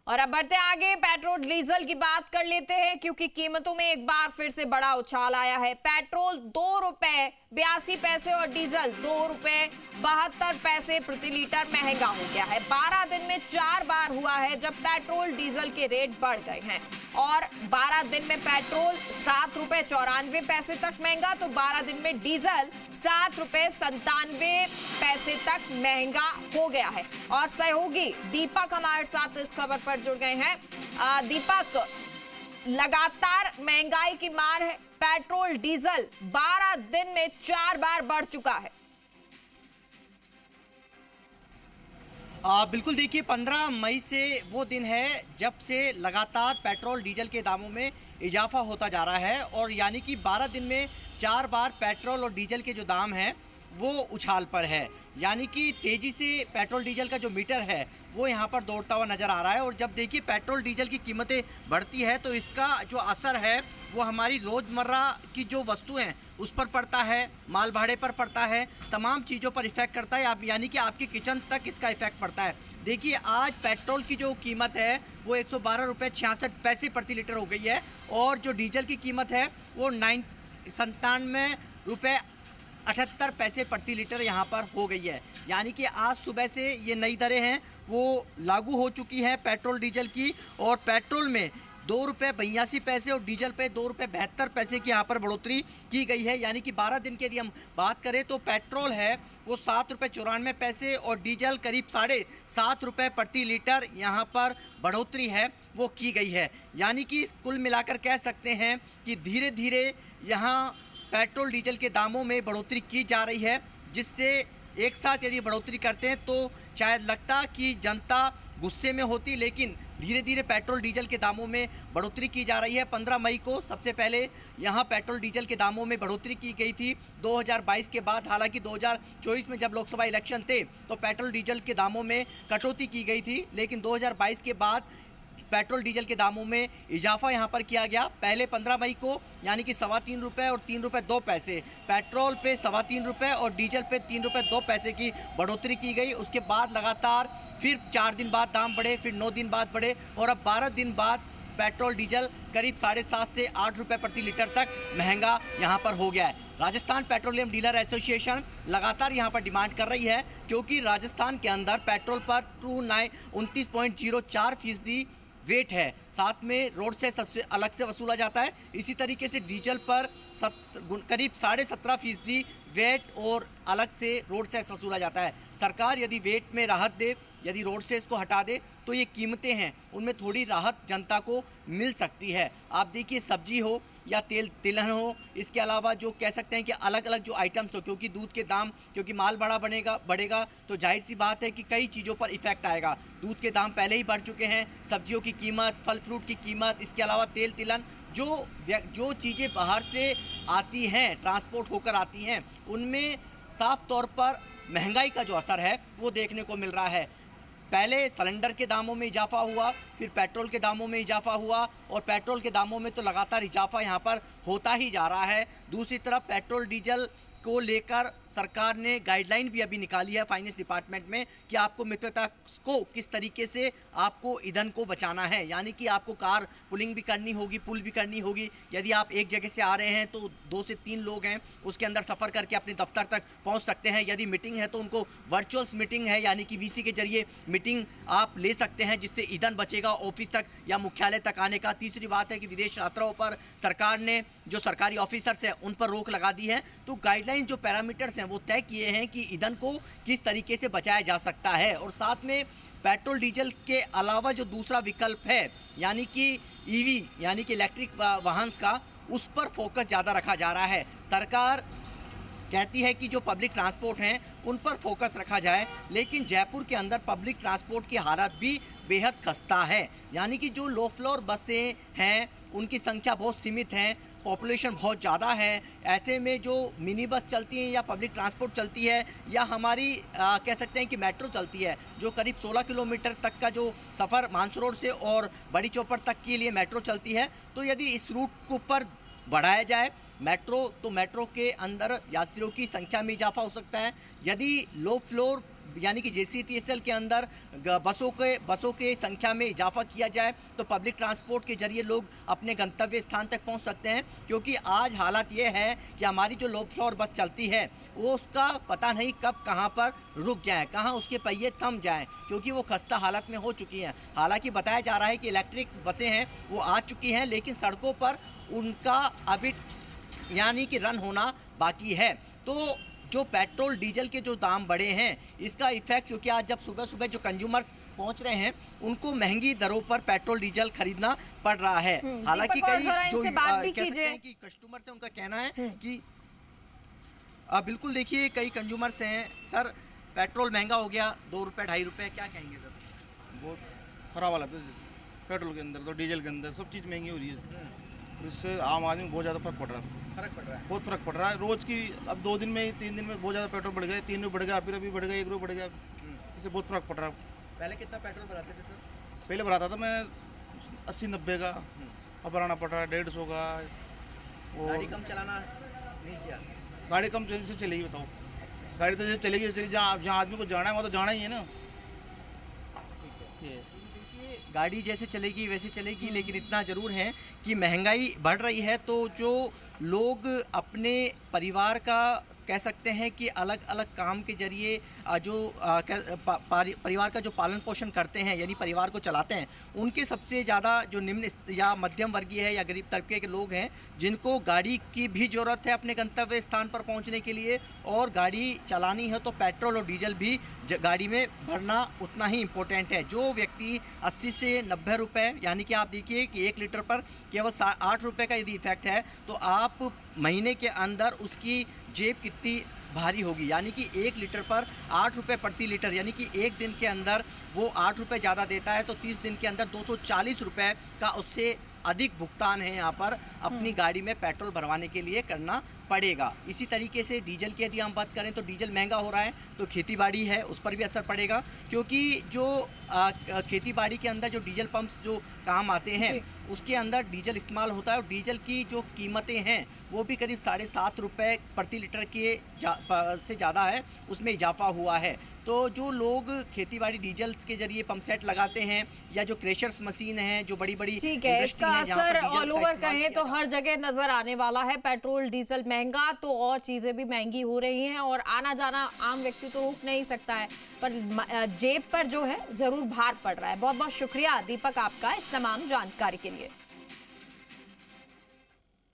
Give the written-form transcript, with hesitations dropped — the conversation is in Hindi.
और अब बढ़ते आगे, पेट्रोल डीजल की बात कर लेते हैं क्योंकि कीमतों में एक बार फिर से बड़ा उछाल आया है। पेट्रोल 2 रुपए 82 पैसे और डीजल 2 रुपए 72 पैसे प्रति लीटर महंगा हो गया है। 12 दिन में 4 बार हुआ है जब पेट्रोल डीजल के रेट बढ़ गए हैं और 12 दिन में पेट्रोल 7 रुपए 94 पैसे तक महंगा तो 12 दिन में डीजल 7 रुपए 97 पैसे तक महंगा हो गया है। और सहयोगी दीपक हमारे साथ इस खबर पर जुड़ गए हैं। दीपक, लगातार महंगाई की मार है, पेट्रोल डीजल 12 दिन में 4 बार बढ़ चुका है। बिल्कुल, देखिए 15 मई से वो दिन है जब से लगातार पेट्रोल डीजल के दामों में इजाफा होता जा रहा है और यानी कि 12 दिन में 4 बार पेट्रोल और डीजल के जो दाम हैं वो उछाल पर है। यानी कि तेज़ी से पेट्रोल डीजल का जो मीटर है वो यहाँ पर दौड़ता हुआ नज़र आ रहा है। और जब देखिए पेट्रोल डीजल की कीमतें बढ़ती है तो इसका जो असर है वो हमारी रोज़मर्रा की जो वस्तुएं हैं उस पर पड़ता है, माल भाड़े पर पड़ता है, तमाम चीज़ों पर इफ़ेक्ट करता है। आप यानी कि आपकी किचन तक इसका इफ़ेक्ट पड़ता है। देखिए आज पेट्रोल की जो कीमत है वो 112 रुपये 66 पैसे प्रति लीटर हो गई है और जो डीजल की कीमत है वो 97 रुपये 78 पैसे प्रति लीटर यहाँ पर हो गई है। यानी कि आज सुबह से ये नई दरें हैं वो लागू हो चुकी हैं पेट्रोल डीजल की। और पेट्रोल में 2 रुपये 82 पैसे और डीजल पे 2 रुपये 72 पैसे की यहाँ पर बढ़ोतरी की गई है। यानी कि 12 दिन की यदि हम बात करें तो पेट्रोल है वो 7 रुपये 94 पैसे और डीजल करीब 7.5 रुपये प्रति लीटर यहाँ पर बढ़ोतरी है वो की गई है। यानी कि कुल मिलाकर कह सकते हैं कि धीरे धीरे यहाँ पेट्रोल डीजल के दामों में बढ़ोतरी की जा रही है, जिससे एक साथ यदि बढ़ोतरी करते हैं तो शायद लगता कि जनता गुस्से में होती, लेकिन धीरे धीरे पेट्रोल डीजल के दामों में बढ़ोतरी की जा रही है। 15 मई को सबसे पहले यहाँ पेट्रोल डीजल के दामों में बढ़ोतरी की गई थी 2022 के बाद। हालांकि 2024 में जब लोकसभा इलेक्शन थे तो पेट्रोल डीजल के दामों में कटौती की गई थी, लेकिन 2022 के बाद पेट्रोल डीजल के दामों में इजाफा यहाँ पर किया गया। पहले 15 मई को यानी कि 3.25 रुपये और 3 रुपये 2 पैसे पेट्रोल पे 3.25 रुपये और डीजल पे 3 रुपये 2 पैसे की बढ़ोतरी की गई। उसके बाद लगातार फिर 4 दिन बाद दाम बढ़े, फिर 9 दिन बाद बढ़े और अब 12 दिन बाद पेट्रोल डीजल करीब 7.5 से 8 रुपये प्रति लीटर तक महंगा यहाँ पर हो गया है। राजस्थान पेट्रोलियम डीलर एसोसिएशन लगातार यहाँ पर डिमांड कर रही है क्योंकि राजस्थान के अंदर पेट्रोल पर 29.04% वेट है, साथ में रोड से सबसे अलग से वसूला जाता है। इसी तरीके से डीजल पर करीब 17.5% वेट और अलग से रोड सेस वसूला जाता है। सरकार यदि वेट में राहत दे, यदि रोड से इसको हटा दे तो ये कीमतें हैं उनमें थोड़ी राहत जनता को मिल सकती है। आप देखिए सब्जी हो या तेल तिलहन हो, इसके अलावा जो कह सकते हैं कि अलग अलग जो आइटम्स हो, क्योंकि दूध के दाम, क्योंकि माल भाड़ा बढ़ेगा तो जाहिर सी बात है कि कई चीज़ों पर इफेक्ट आएगा। दूध के दाम पहले ही बढ़ चुके हैं, सब्जियों की कीमत, फल फ्रूट की कीमत, इसके अलावा तेल तिलहन जो चीज़ें बाहर से आती हैं, ट्रांसपोर्ट होकर आती हैं, उनमें साफ तौर पर महंगाई का जो असर है वो देखने को मिल रहा है। पहले सिलेंडर के दामों में इजाफा हुआ, फिर पेट्रोल के दामों में इजाफा हुआ और पेट्रोल के दामों में तो लगातार इजाफा यहाँ पर होता ही जा रहा है। दूसरी तरफ पेट्रोल डीजल को लेकर सरकार ने गाइडलाइन भी अभी निकाली है फाइनेंस डिपार्टमेंट में कि आपको मित्रता को किस तरीके से आपको ईंधन को बचाना है। यानी कि आपको कार पुलिंग भी करनी होगी, पुल भी करनी होगी। यदि आप एक जगह से आ रहे हैं तो 2 से 3 लोग हैं उसके अंदर सफ़र करके अपने दफ्तर तक पहुंच सकते हैं। यदि मीटिंग है तो उनको वर्चुअल मीटिंग है यानी कि वीसी के जरिए मीटिंग आप ले सकते हैं, जिससे ईंधन बचेगा ऑफिस तक या मुख्यालय तक आने का। तीसरी बात है कि विदेश यात्राओं पर सरकार ने जो सरकारी ऑफिसर्स हैं उन पर रोक लगा दी है। तो गाइडलाइन जो पैरामीटर्स हैं वो तय किए हैं कि ईंधन को किस तरीके से बचाया जा सकता है। और साथ में पेट्रोल डीजल के अलावा जो दूसरा विकल्प है यानी कि ईवी यानी कि इलेक्ट्रिक वाहन का, उस पर फोकस ज़्यादा रखा जा रहा है। सरकार कहती है कि जो पब्लिक ट्रांसपोर्ट हैं उन पर फोकस रखा जाए, लेकिन जयपुर के अंदर पब्लिक ट्रांसपोर्ट की हालत भी बेहद खस्ता है। यानी कि जो लो फ्लोर बसें हैं उनकी संख्या बहुत सीमित है, पॉपुलेशन बहुत ज़्यादा है। ऐसे में जो मिनी बस चलती हैं या पब्लिक ट्रांसपोर्ट चलती है या हमारी कह सकते हैं कि मेट्रो चलती है, जो करीब 16 किलोमीटर तक का जो सफ़र मानसरोवर से और बड़ी चौपड़ तक के लिए मेट्रो चलती है, तो यदि इस रूट को पर बढ़ाया जाए मेट्रो, तो मेट्रो के अंदर यात्रियों की संख्या में इजाफा हो सकता है। यदि लो फ्लोर यानी कि JCTSL के अंदर बसों के संख्या में इजाफा किया जाए तो पब्लिक ट्रांसपोर्ट के जरिए लोग अपने गंतव्य स्थान तक पहुंच सकते हैं। क्योंकि आज हालत ये है कि हमारी जो लो फ्लोर बस चलती है वो उसका पता नहीं कब कहां पर रुक जाए, कहां उसके पहिए थम जाएं, क्योंकि वो खस्ता हालत में हो चुकी हैं। हालांकि बताया जा रहा है कि इलेक्ट्रिक बसें हैं वो आ चुकी हैं, लेकिन सड़कों पर उनका अभी यानी कि रन होना बाकी है। तो जो पेट्रोल डीजल के जो दाम बढ़े हैं इसका इफेक्ट, क्योंकि आज जब सुबह सुबह जो कंज्यूमर्स पहुंच रहे हैं उनको महंगी दरों पर पेट्रोल डीजल खरीदना पड़ रहा है। हालांकि कई जो कह सकते हैं कि कस्टमर्स हैं उनका कहना है कि बिल्कुल देखिए कई कंज्यूमर्स हैं, सर पेट्रोल महंगा हो गया, 2 रुपये 2.5 रुपये, क्या कहेंगे सर? बहुत खराब हालत है पेट्रोल के अंदर, तो डीजल के अंदर सब चीज़ महंगी हो रही है। तो इससे आम आदमी को बहुत ज़्यादा फर्क पड़ रहा है, बहुत फर्क पड़ रहा है। रोज़ की अब 2 दिन में 3 दिन में बहुत ज़्यादा पेट्रोल बढ़ गया, 3 रुपये बढ़ गया, फिर अभी बढ़ गया 1 रुपये बढ़ गया, इससे बहुत फर्क पड़ रहा है। पहले कितना पेट्रोल भराते थे सर? पहले भराता था मैं 80-90 का, अब भराना पड़ रहा है 150 का। गाड़ी कम चलाना नहीं किया? गाड़ी कम से चलेगी, बताओ गाड़ी तो जैसे चलेगी जहाँ आदमी को जाना है वहाँ तो जाना ही है ना। गाड़ी जैसे चलेगी वैसे चलेगी, लेकिन इतना ज़रूर है कि महंगाई बढ़ रही है तो जो लोग अपने परिवार का कह सकते हैं कि अलग अलग काम के जरिए जो परिवार का जो पालन पोषण करते हैं यानी परिवार को चलाते हैं, उनके सबसे ज़्यादा जो निम्न या मध्यम वर्गीय है या गरीब तबके के लोग हैं जिनको गाड़ी की भी ज़रूरत है अपने गंतव्य स्थान पर पहुंचने के लिए, और गाड़ी चलानी है तो पेट्रोल और डीजल भी गाड़ी में भरना उतना ही इम्पोर्टेंट है। जो व्यक्ति 80 से 90 रुपये यानी कि आप देखिए कि 1 लीटर पर केवल 8 रुपये का यदि इफेक्ट है तो आप महीने के अंदर उसकी जेब कितनी भारी होगी, यानी कि 1 लीटर पर 8 रुपये प्रति लीटर, यानी कि एक दिन के अंदर वो 8 रुपये ज़्यादा देता है तो 30 दिन के अंदर 240 रुपये का उससे अधिक भुगतान है यहाँ पर अपनी गाड़ी में पेट्रोल भरवाने के लिए करना पड़ेगा। इसी तरीके से डीजल की यदि हम बात करें तो डीजल महंगा हो रहा है तो खेतीबाड़ी है उस पर भी असर पड़ेगा, क्योंकि जो खेतीबाड़ी के अंदर जो डीजल पंप्स जो काम आते हैं उसके अंदर डीजल इस्तेमाल होता है और डीजल की जो कीमतें हैं वो भी करीब 7.5 रुपये प्रति लीटर के से ज़्यादा है, उसमें इजाफा हुआ है। तो जो लोग खेतीबाड़ी डीजल के जरिए पंप सेट लगाते हैं या जो क्रेशर्स मशीन हैं जो बड़ी बड़ी ठीक है, इसका असर ऑल ओवर कहें तो हर जगह नजर आने वाला है। पेट्रोल डीजल महंगा तो और चीजें भी महंगी हो रही हैं और आना जाना आम व्यक्ति तो रुक नहीं सकता है, पर जेब पर जो है जरूर भार पड़ रहा है। बहुत बहुत शुक्रिया दीपक आपका इस तमाम जानकारी के लिए।